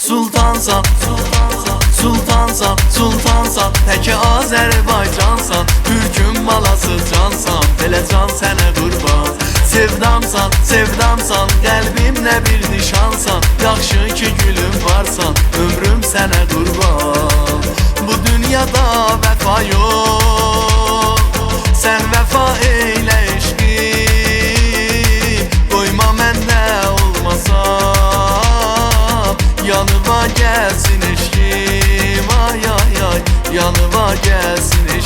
Sultansan, sultansan, sultansan, teki Azərbaycansan, Türkün malası cansan, belə can sənə qurban. Sevdamsan, sevdamsan, qəlbimlə bir nişansan, yaxşı ki gülüm varsan, ömrüm sənə qurban. Bu dünyada vəfa yox, sən vəfa eylə eşqim, qoyma məndə olmasam, yanıma gəlsin eşqim, ay ay ay, yanıma gəlsin eşqim.